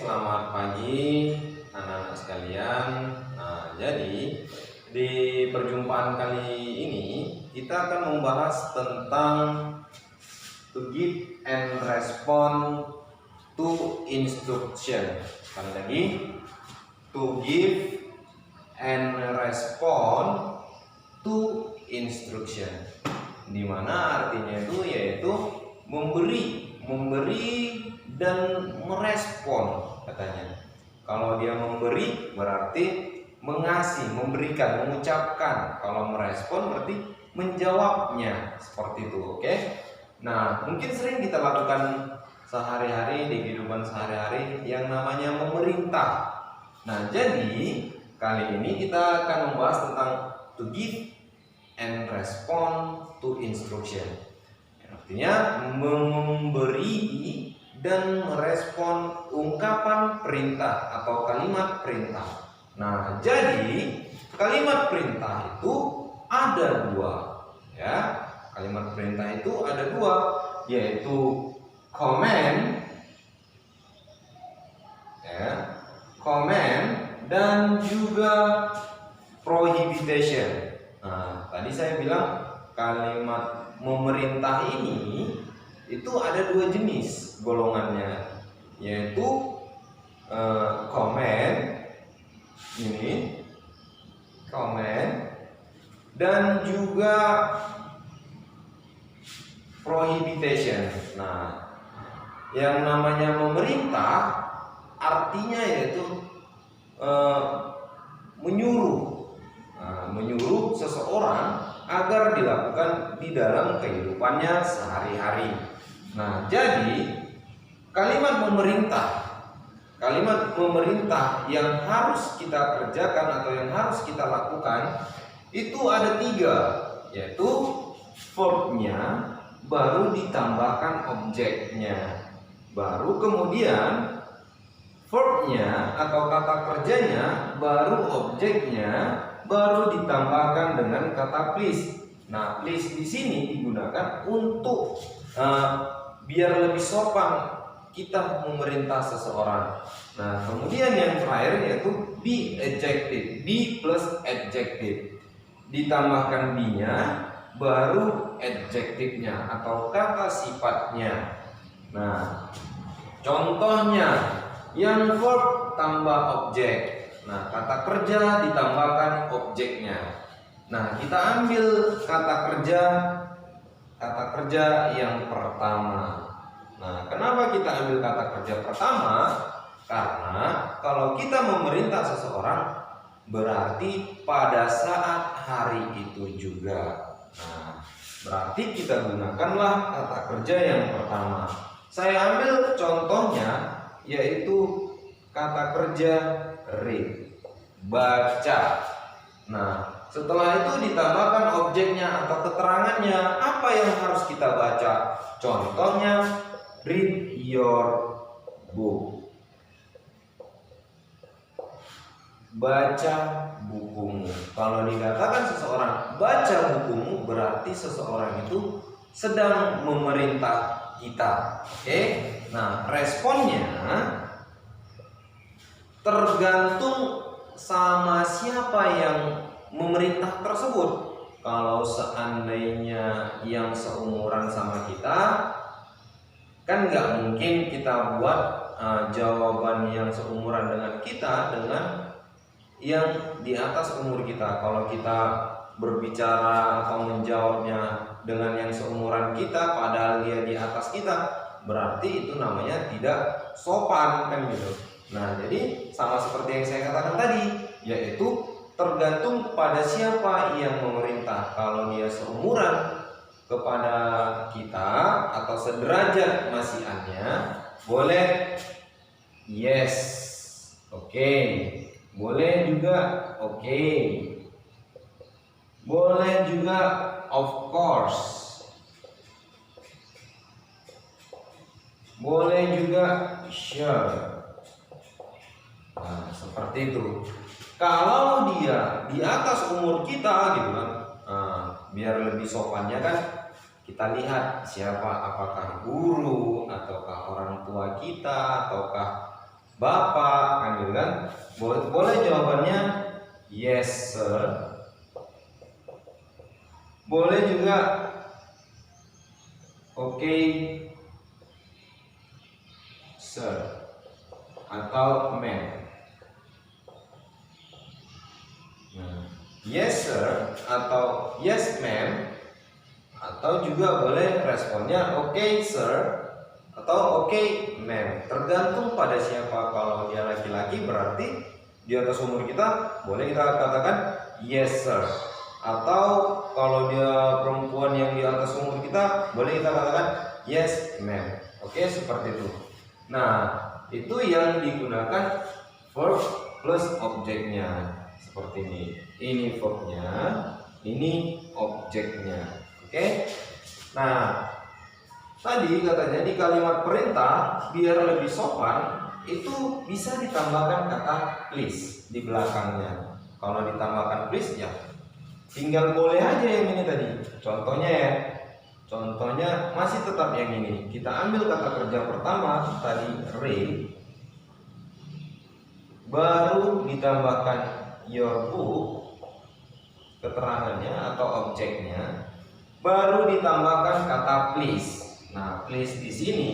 selamat pagi anak-anak sekalian. Nah, jadi di perjumpaan kali ini kita akan membahas tentang to give and respond to instruction. Sekali lagi, to give and respond to instruction, di mana artinya itu yaitu memberi dan merespon katanya. Kalau dia memberi berarti mengasih, memberikan, mengucapkan. Kalau merespon berarti menjawabnya, seperti itu. Oke. Nah, mungkin sering kita lakukan sehari-hari di kehidupan sehari-hari yang namanya memerintah. Nah, jadi kali ini kita akan membahas tentang to give and respond to instruction. Artinya memberi dan merespon ungkapan perintah atau kalimat perintah. Nah, jadi kalimat perintah itu ada dua, ya. Kalimat perintah itu ada dua, yaitu command, ya, command dan juga prohibition. Nah, tadi saya bilang kalimat memerintah ini itu ada dua jenis golongannya, yaitu command ini, command, dan juga prohibition. Nah, yang namanya memerintah artinya yaitu menyuruh seseorang agar dilakukan di dalam kehidupannya sehari-hari. Nah, jadi kalimat memerintah yang harus kita kerjakan atau yang harus kita lakukan itu ada tiga, yaitu verbnya, baru ditambahkan objeknya, baru kemudian verbnya atau kata kerjanya, baru objeknya, baru ditambahkan dengan kata please. Nah, please di sini digunakan untuk biar lebih sopan kita memerintah seseorang. Nah, kemudian yang terakhir yaitu be adjective, be plus adjective, ditambahkan be-nya, baru adjektifnya atau kata sifatnya. Nah, contohnya yang verb tambah objek. Nah, kata kerja ditambahkan objeknya. Nah, kita ambil kata kerja yang pertama. Nah, kenapa kita ambil kata kerja pertama? Karena kalau kita memerintah seseorang berarti pada saat hari itu juga. Nah, berarti kita gunakanlah kata kerja yang pertama. Saya ambil contohnya yaitu kata kerja read, baca. Nah, setelah itu ditambahkan objeknya atau keterangannya, apa yang harus kita baca. Contohnya read your book, baca bukumu. Kalau dikatakan seseorang baca bukumu, berarti seseorang itu sedang memerintah kita. Oke. Nah, responnya tergantung sama siapa yang memerintah tersebut. Kalau seandainya yang seumuran sama kita, kan nggak mungkin kita buat jawaban yang seumuran dengan kita dengan yang di atas umur kita. Kalau kita berbicara atau menjawabnya dengan yang seumuran kita padahal dia di atas kita, berarti itu namanya tidak sopan, kan gitu. Nah, jadi sama seperti yang saya katakan tadi, yaitu tergantung kepada siapa yang memerintah. Kalau dia seumuran kepada kita atau sederajat masihannya, boleh yes, oke. Boleh juga oke. Boleh juga of course. Boleh juga sure. Nah, seperti itu. Kalau dia di atas umur kita gitu kan, biar lebih sopannya kan kita lihat siapa, apakah guru ataukah orang tua kita ataukah Bapak, kan gitu kan. Boleh jawabannya yes sir. Boleh juga okay sir atau ma'am. Yes sir atau yes ma'am, atau juga boleh responnya okay sir atau okay ma'am, tergantung pada siapa. Kalau dia laki-laki berarti di atas umur kita, boleh kita katakan yes sir, atau kalau dia perempuan yang di atas umur kita, boleh kita katakan yes ma'am. Oke, seperti itu. Nah, itu yang digunakan verb plus objeknya seperti ini. Ini verbnya, ini objeknya. Oke. Nah, tadi katanya di kalimat perintah biar lebih sopan itu bisa ditambahkan kata please di belakangnya. Kalau ditambahkan please ya tinggal boleh aja yang ini tadi. Contohnya ya. Contohnya masih tetap yang ini. Kita ambil kata kerja pertama tadi read, baru ditambahkan your book keterangannya atau objeknya, baru ditambahkan kata please. Nah, please di sini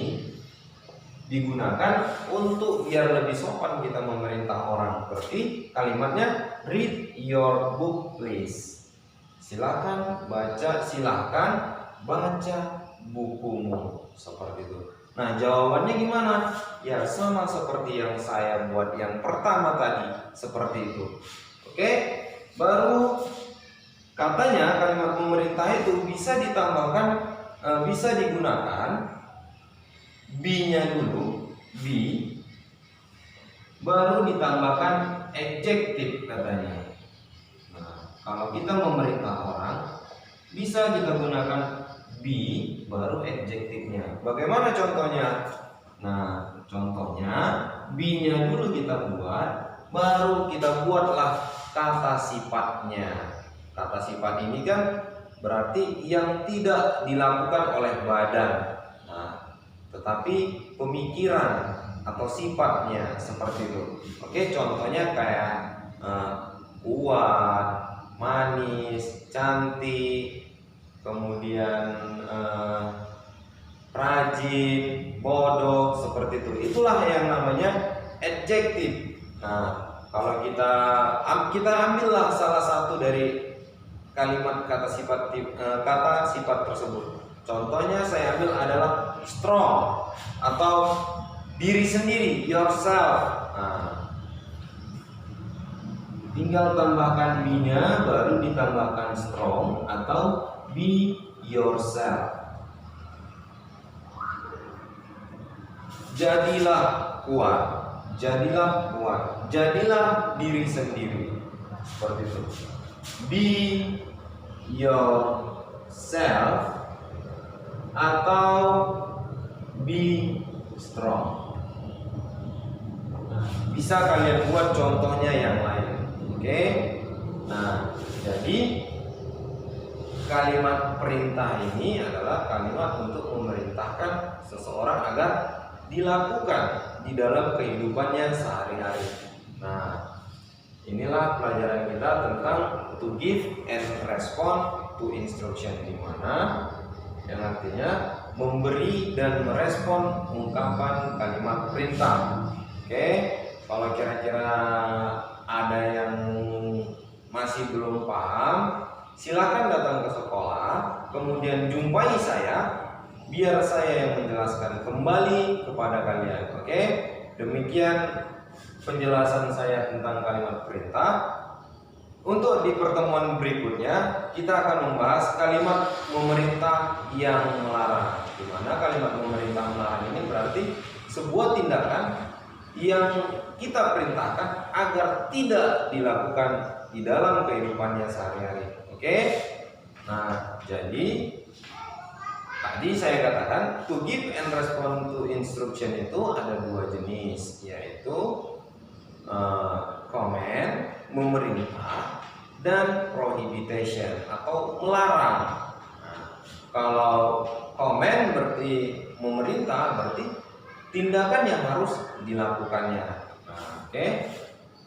digunakan untuk biar lebih sopan kita memerintah orang. Berarti kalimatnya read your book please. Silakan baca bukumu, seperti itu. Nah, jawabannya gimana? Ya sama seperti yang saya buat yang pertama tadi, seperti itu. Oke, baru katanya kalimat memerintah itu bisa ditambahkan, bisa digunakan be-nya dulu, be, baru ditambahkan adjektif katanya. Nah, kalau kita memerintah orang, bisa kita gunakan be baru adjektifnya. Bagaimana contohnya? Nah, contohnya be-nya dulu kita buat, baru kita buatlah kata sifatnya. Kata sifat ini kan berarti yang tidak dilakukan oleh badan, nah, tetapi pemikiran atau sifatnya, seperti itu. Oke, contohnya kayak kuat, manis, cantik, kemudian rajin, bodoh, seperti itu. Itulah yang namanya adjektif. Nah, kalau kita ambillah salah satu dari kalimat kata sifat tersebut. Contohnya saya ambil adalah strong atau diri sendiri, yourself. Nah, tinggal tambahkan be-nya, baru ditambahkan strong atau be yourself. Jadilah kuat, jadilah diri sendiri, seperti itu. Be yourself atau be strong. Bisa kalian buat contohnya yang lain. Oke. Nah, jadi kalimat perintah ini adalah kalimat untuk memerintahkan seseorang agar dilakukan di dalam kehidupannya sehari-hari. Nah, inilah pelajaran kita tentang to give and respond to instruction, di mana yang artinya memberi dan merespon ungkapan kalimat perintah. Oke, kalau kira-kira ada yang masih belum paham, silakan datang ke sekolah, kemudian jumpai saya, biar saya yang menjelaskan kembali kepada kalian. Oke, demikian penjelasan saya tentang kalimat perintah. Untuk di pertemuan berikutnya kita akan membahas kalimat memerintah yang melarang. Di mana kalimat memerintah melarang ini berarti sebuah tindakan yang kita perintahkan agar tidak dilakukan di dalam kehidupannya sehari-hari. Oke? Nah, jadi tadi saya katakan to give and respond to instruction itu ada dua jenis, yaitu command, memerintah, dan prohibition atau melarang. Nah, kalau command berarti memerintah, berarti tindakan yang harus dilakukannya. Nah, oke.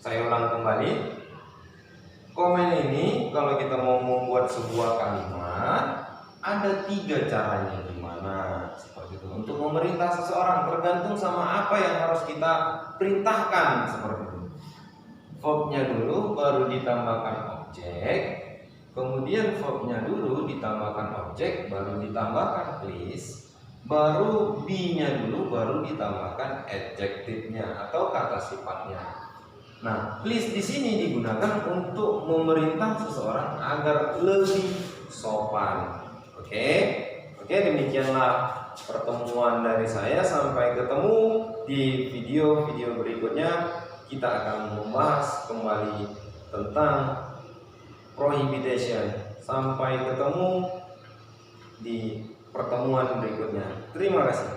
Saya ulang kembali. Komen ini kalau kita mau membuat sebuah kalimat ada 3 caranya. Gimana? Seperti itu. Untuk memerintah seseorang tergantung sama apa yang harus kita perintahkan, seperti itu. Verbnya dulu baru ditambahkan objek, kemudian verbnya dulu ditambahkan objek baru ditambahkan please, baru be-nya dulu baru ditambahkan adjektifnya atau kata sifatnya. Nah, please di sini digunakan untuk memerintah seseorang agar lebih sopan. Oke, demikianlah pertemuan dari saya. Sampai ketemu di video-video berikutnya. Kita akan membahas kembali tentang prohibition. Sampai ketemu di pertemuan berikutnya. Terima kasih.